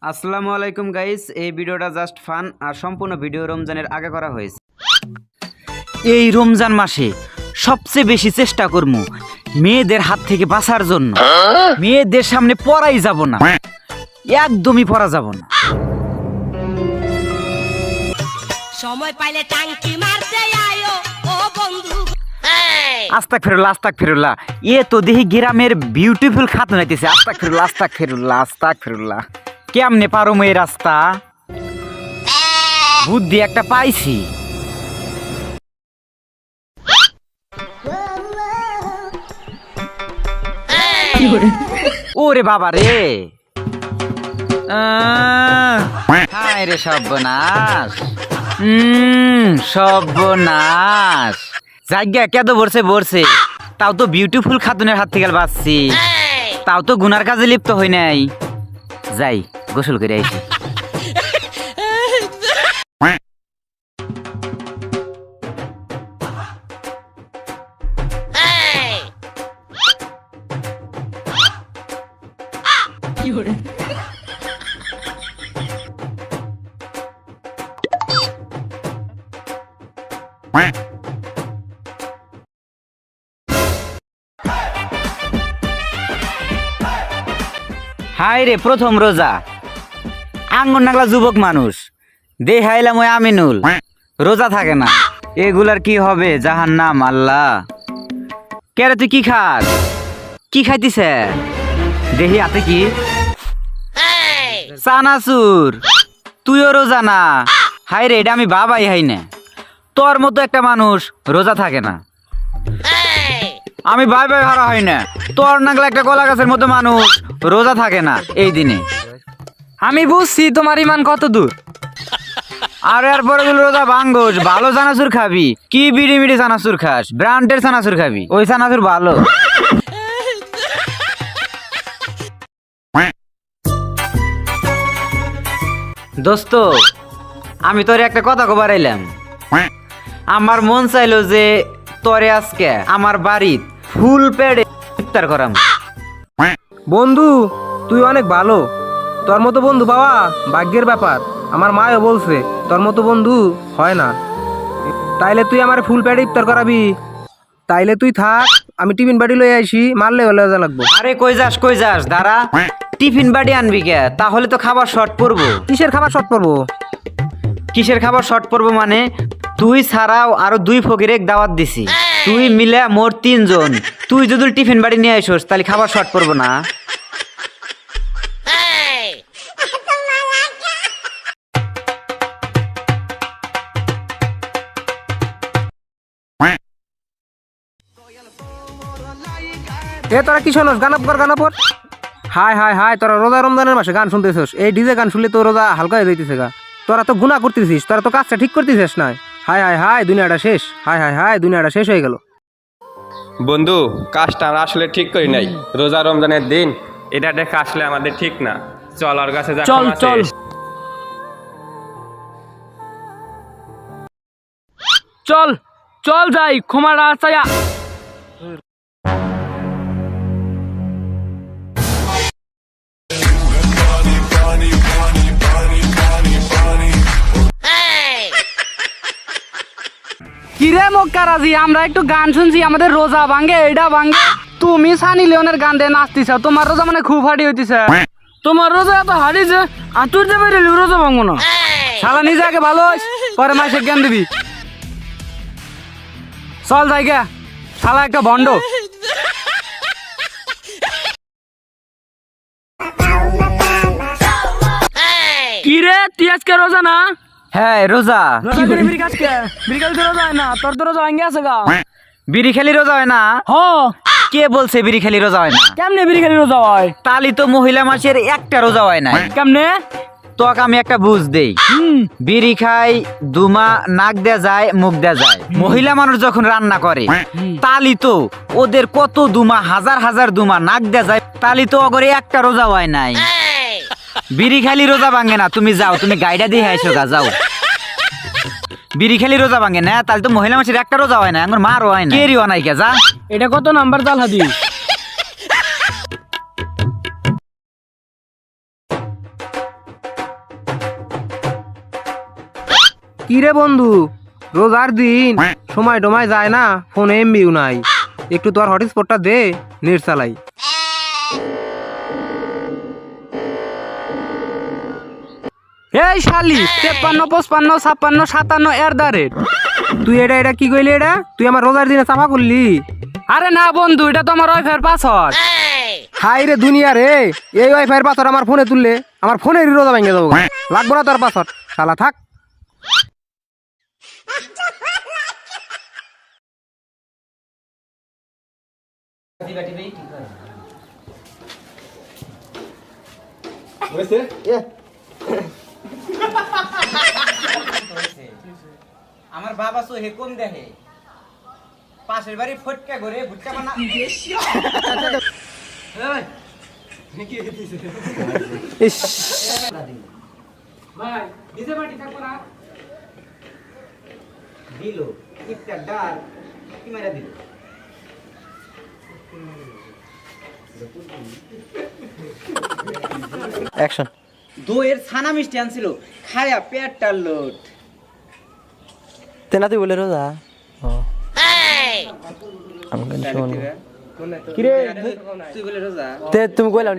আসসালামু আলাইকুম গাইস, এই ভিডিওটা জাস্ট ফান আর সম্পূর্ণ ভিডিও রমজানের আগে করা হয়েছে। এই রমজান মাসে সবচেয়ে বেশি চেষ্টা করবো মেয়েদের হাত থেকে বাঁচার জন্য। মেয়েদের সামনে পড়াই যাব না, একদমই পড়া যাব না। সময় পাইলে টাঙ্কি মারতে আয়ো ও বন্ধু। আস্তাক ফিরুল্লাহ এ তো দেখি গ্রামের বিউটিফুল খাতুন হইতেছে। আস্তাক ফিরুল্লাহ কেমনে পারো মেয়ে রাস্তা বুদ্ধি একটা পাইছি। ওরে বাবা রে, হায় রে সর্বনাশ, সর্বনাশ। জায়গা কেদ বসে তাও তো বিউটিফুল খাতুনের হাত থেকে বাঁচছি, তাও তো গুনার কাজে লিপ্ত হই নাই। যাই গোসল করে আইছি। হায় রে প্রথম রোজা, আঙ্গুর নাগলা যুবক মানুষ দেখাইলাম ওই আমিনুল রোজা থাকে না। এগুলার কি হবে? জাহান্নাম। আল্লাহ কেরে তুই কি খাস? কি খাইতিছে দেখি হাতে কি? চানাচুর। তুইও রোজা না? হায় রে, এটা আমি বাবাই হাই না। তোর মতো একটা মানুষ রোজা থাকে না। আমি ভাই হারা হয় না। তোর নাগলা একটা কলা গাছের মতো মানুষ রোজা থাকে না এই দিনে। আমি বুঝছি তোমার ইমান কত দূর। আর এরপরে রোজা ভাঙ্গোস, ভালো চানাচুর খাবি। কি বিড়ি মিড়ি চানাচুর খাস? ব্র্যান্ডের চানাচুর খাবি, ওই চানাচুর ভালো। দোস্ত, আমি তোরে একটা কথা কবার এলাম। আমার মন চাইলো যে তোরে আজকে আমার বাড়িত ফুল পেড়ে ইফতার করাম। বন্ধু তুই অনেক ভালো, তোর মতো বন্ধু পাওয়া ভাগ্যের ব্যাপার। আমার মাও বলছে তোর মতো বন্ধু হয় না। তাইলে তুই আমার ফুল প্যাডে ইফতার করাবি? তাইলে তুই থাক, আমি টিফিন বাড়ি লই আইসি, মারলে হলে লাগবো। আরে কই যাস দাঁড়া। টিফিন বাড়ি আনবি কে? তাহলে তো খাবার শর্ট পড়বো। কিসের খাবার শর্ট পড়বো? কিসের খাবার শর্ট পড়বো মানে তুই ছাড়াও আরো 2 ফকিরেক দাওয়াত দিছি, তুই মিলে মোট 3 জন। তুই যদি টিফিন বাড়ি নিয়ে আসোস তাহলে খাবার শর্ট পড়বো না? এ তোরা কি শোনস? গানাপর। হায় হায় হায়, তোরা রোজা রমজানের মাসে গান শুনতেছিস? এই ডিজে গান শুনলে তো রোজা হালকা হয়ে যাইতেছে গা। তোরা তো গুনাহ করতেছিস, তোরা তো কাজটা ঠিক করতেছিস না। হায় হায় হায়, দুনিয়াটা শেষ। হায় হায় হায়, দুনিয়াটা শেষ হয়ে গেল। বন্ধু, কাজটা আমরা আসলে ঠিক করি নাই। রোজা রমজানের দিন এটা দেখে আসলে আমাদের ঠিক না। চল ওর কাছে যা। চল চল চল যাই ক্ষমা রাস্তায়। কিরে মক্কারাজি, আমরা একটু গান শুনছি, আমাদের রোজা ভাঙ্গে, এটা ভাঙ্গে। তুমি সানি লিওনের গান দিয়ে নাচতিছ, তোমার রোজা মানে খুব হাড়ি হইতেছে। তোমার রোজা এত হাড়ি যে আতুর দেবে রোজা ভাঙ্গো না। শালা নিজে আগে ভালো হইস, পরে মাসে জ্ঞান দিবি। চল জায়গা, শালা একটা ভণ্ড। কিরে তুই আজকে রোজা না? হ্যাঁ রোজা। বিড়ি খেলি রোজা হয় না? তোর তো রোজা ভাঙ্গে আছে গা। বিড়ি খেলি রোজা হয় না? কে বলছে বিড়ি খেলি রোজা হয় না? কেমনে বিড়ি খেলি রোজা হয়? তালি তো মহিলা মাসের একটা রোজা হয় না। কেমনে? তোকে আমি একটা বুঝ দেই। বিড়ি খাই, দুমা নাক দেয়া যায়, মুখ দেয়া যায়। মহিলা মানুষ যখন রান্না করে তালি তো ওদের কত দুমা, হাজার দুমা নাক দেয়া যায়। তালি তো অগরে একটা রোজা হয় নাই। বিড়ি খালি রোজা ভাঙে না। তুমি যাও, তুমি গাইডা দিয়ে আইসো গা, যাও। বিড়ি খালি রোজা ভাঙে না, তাহলে তো মহিলা মানুষের একটা রোজা হয় না। আমার মারও হয় না, কেরিও নাই কে, যা। এটা কত নাম্বার জাল হাদিস? কি রে বন্ধু, রোজার দিন সময় টমায় যায় না, ফোনে এমবিও নাই, একটু তোর হটস্পটটা দে, নেট চালাই। এই শালি 53 55 56 57 তুই এটা কি কইলি? এটা তুই আমার রোজার দিনে চাপা করলি? আরে না বন্ধু, এটা তো আমার ওয়াইফাইয়ের পাসওয়ার্ড। হাই রে দুনিয়া রে, এই ওয়াইফাইয়ের পাসওয়ার্ড আমার ফোনে তুললে আমার ফোনের রোজা ভেঙে যাবো। লাগবো না তোর পাসওয়ার্ড, শালা থাক। আমার বাবা সো হেকম দেখে পাশের বাড়ি ফটকা করে ভুট্টা বানা ইস, দিল একটা ডাল কি মারা দিল। অ্যাকশন। দইয়ের ছানা মিষ্টি আনছিল, খায়া পেটটা লোট। তেনা তুই বলে রোজা কিরে তুই বলে রোজা তুমি কইলাম